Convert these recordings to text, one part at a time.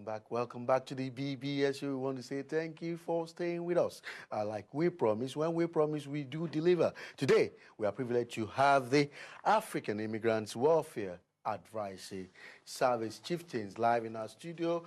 back. Welcome back to the BBS. We want to say thank you for staying with us. Like we promised, when we promise, we do deliver. Today, we are privileged to have the African Immigrants Welfare Advisory Service chieftains live in our studio.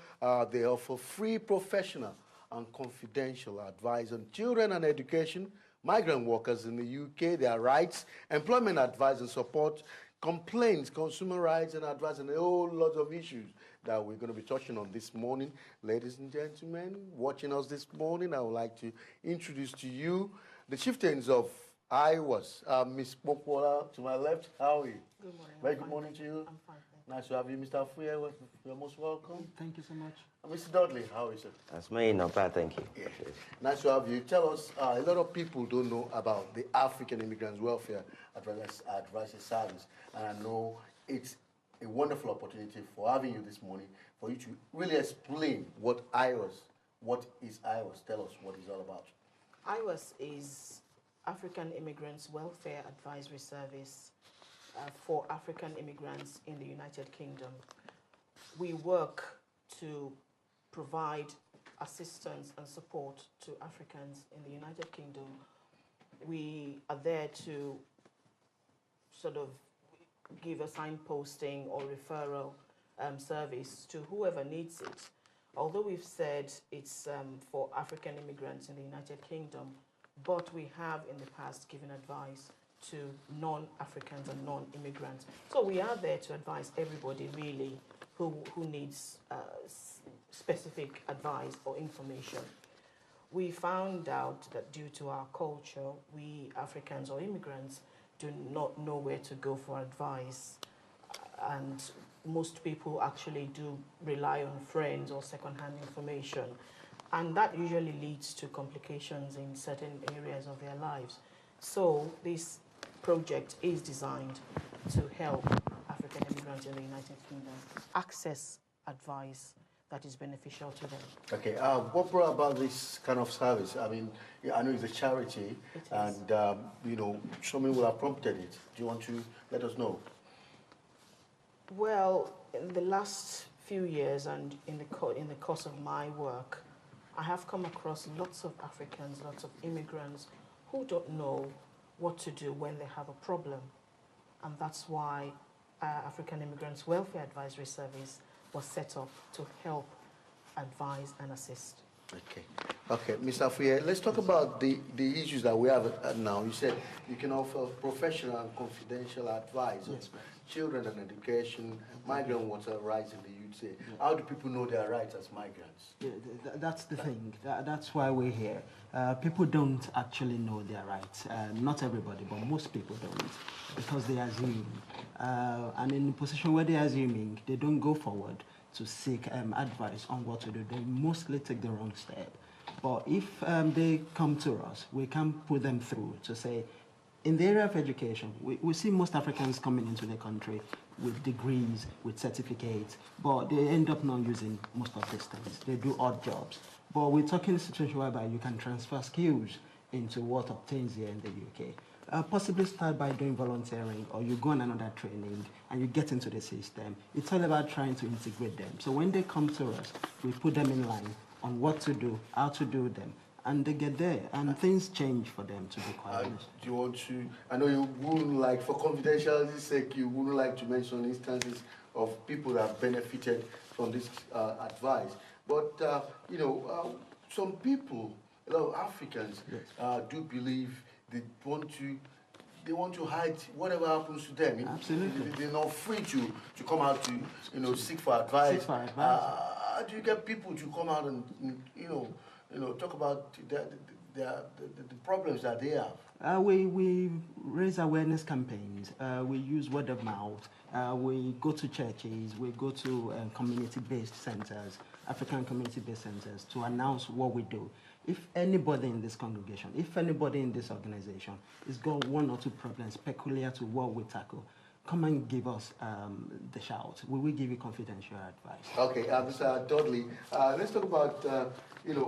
They offer free professional and confidential advice on children and education, migrant workers in the UK, their rights, employment advice and support, complaints, consumer rights and advice, and a whole lot of issues that we're going to be touching on this morning. Ladies and gentlemen, watching us this morning, I would like to introduce to you the chieftains of AIWAS. Ms. Popola to my left, how are you? Good morning. Very good morning to you. I'm fine. Nice to have you, Mr. Afuye. You're most welcome. Thank you so much. Mr. Dudley, how are you, sir? That's me, not bad, thank you. Yeah. Nice to have you. Tell us, a lot of people don't know about the African Immigrants Welfare Advisory Service, and I know it's a wonderful opportunity for having you this morning, for you to really explain what is AIWAS. Tell us what it's all about. AIWAS is African Immigrants Welfare Advisory Service for African immigrants in the United Kingdom. We work to provide assistance and support to Africans in the United Kingdom. We are there to sort of give a signposting or referral service to whoever needs it. Although we've said it's for African immigrants in the United Kingdom, but we have in the past given advice to non-Africans and non-immigrants. So we are there to advise everybody really who needs specific advice or information. We found out that due to our culture, we Africans or immigrants do not know where to go for advice, and most people actually do rely on friends or second-hand information, and that usually leads to complications in certain areas of their lives. So this project is designed to help African immigrants in the United Kingdom access advice that is beneficial to them. Okay, what brought about this kind of service? I mean, I know it's a charity, and you know, something will have prompted it. Do you want to let us know? Well, in the last few years and in the course of my work, I have come across lots of Africans, lots of immigrants who don't know what to do when they have a problem. And that's why African Immigrants Welfare Advisory Service was set up to help advise and assist. Okay. Okay, Mr. Afuye, let's talk about the issues that we have now. You said you can offer professional and confidential advice on children and education, migrant water rights in the UK. How do people know their rights as migrants? Yeah, that's the thing. That's why we're here. People don't actually know their rights. Not everybody, but most people don't, because they assume. And in the position where they're assuming, they don't go forward to seek advice on what to do. They mostly take the wrong step. But if they come to us, we can put them through to say, in the area of education, we see most Africans coming into the country with degrees, with certificates, but they end up not using most of these things. They do odd jobs. But we're talking a situation whereby you can transfer skills into what obtains here in the UK. Possibly start by doing volunteering, or you go on another training and you get into the system. It's all about trying to integrate them. So when they come to us, we put them in line on what to do, how to do them, and they get there, and things change for them, to be quite honest. Do you want to, I know you wouldn't like, for confidentiality's sake, you wouldn't like to mention instances of people that have benefited from this advice, but you know, some people, a lot of Africans, do believe they want to hide whatever happens to them. Absolutely. They're not free to come out to, you know, seek for advice. Seek for advice. How do you get people to come out and, you know, talk about the problems that they have? We raise awareness campaigns. We use word of mouth. We go to churches. We go to community-based centers, African community-based centers, to announce what we do. If anybody in this congregation, if anybody in this organization has got one or two problems peculiar to what we tackle, come and give us the shout. We will give you confidential advice. Okay, Mr. Dudley, let's talk about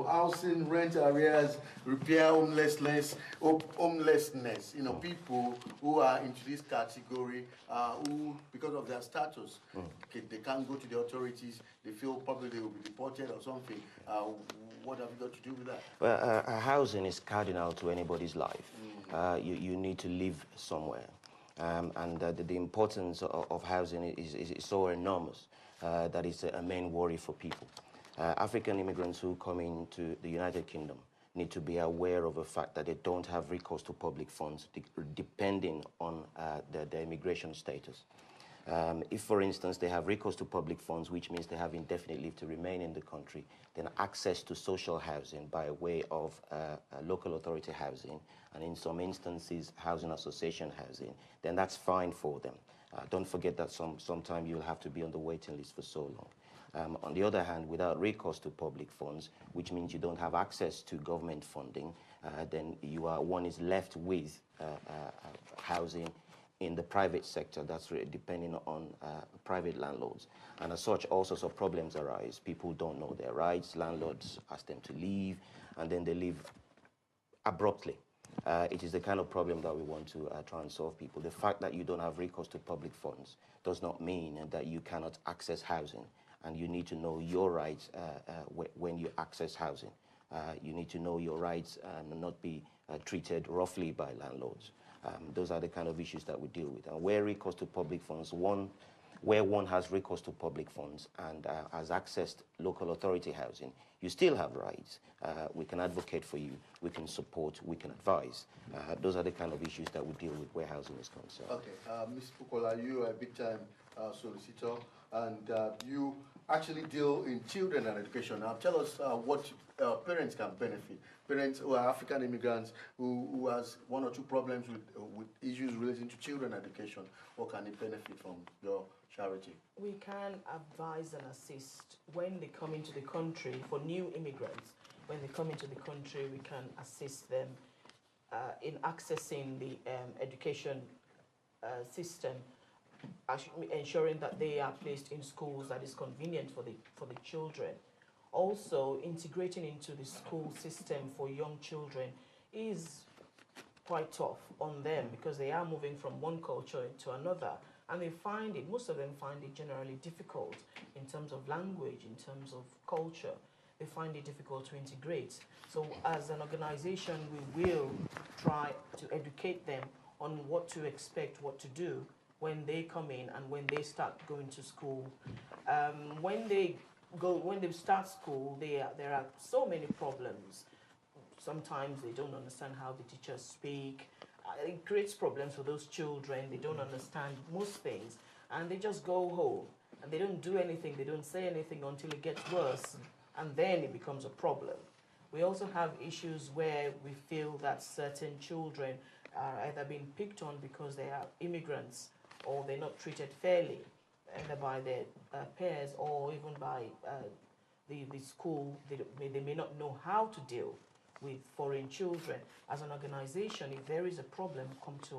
housing, rent arrears, repair homelessness. People who are into this category, who because of their status, they can't go to the authorities. They feel probably they will be deported or something. What have you got to do with that? Well, housing is cardinal to anybody's life. You need to live somewhere. And the importance of housing is so enormous that it's a main worry for people. African immigrants who come into the United Kingdom need to be aware of the fact that they don't have recourse to public funds depending on their immigration status. If, for instance, they have recourse to public funds, which means they have indefinite leave to remain in the country, then access to social housing by way of local authority housing, and in some instances, housing association housing, then that's fine for them. Don't forget that sometime you'll have to be on the waiting list for so long. On the other hand, without recourse to public funds, which means you don't have access to government funding, then one is left with housing in the private sector. That's really depending on private landlords. And as such, all sorts of problems arise. People don't know their rights. Landlords ask them to leave, and then they leave abruptly. It is the kind of problem that we want to try and solve people. The fact that you don't have recourse to public funds does not mean that you cannot access housing, and you need to know your rights when you access housing. You need to know your rights and not be treated roughly by landlords. Those are the kind of issues that we deal with. And where recourse to public funds, where one has recourse to public funds and has accessed local authority housing, you still have rights. We can advocate for you, we can support, we can advise. Those are the kind of issues that we deal with where housing is concerned. Okay, Ms. Pukola, you are a big-time solicitor, and you actually deal in children and education. Now, tell us what parents can benefit. Parents who are African immigrants who has one or two problems with issues relating to children education, what can they benefit from your charity? We can advise and assist when they come into the country. For new immigrants, when they come into the country, we can assist them in accessing the education system, ensuring that they are placed in schools that is convenient for the children. Also, integrating into the school system for young children is quite tough on them because they are moving from one culture to another, and most of them find it generally difficult in terms of language, in terms of culture. They find it difficult to integrate. So as an organization, we will try to educate them on what to expect, what to do when they come in and when they start going to school. When they start school, there are so many problems. Sometimes they don't understand how the teachers speak. It creates problems for those children. They don't understand most things, and they just go home and they don't do anything. They don't say anything until it gets worse, and then it becomes a problem. We also have issues where we feel that certain children are either being picked on because they are immigrants, or they're not treated fairly, either by their peers or even by the school. They may not know how to deal with foreign children. As an organization, if there is a problem, come to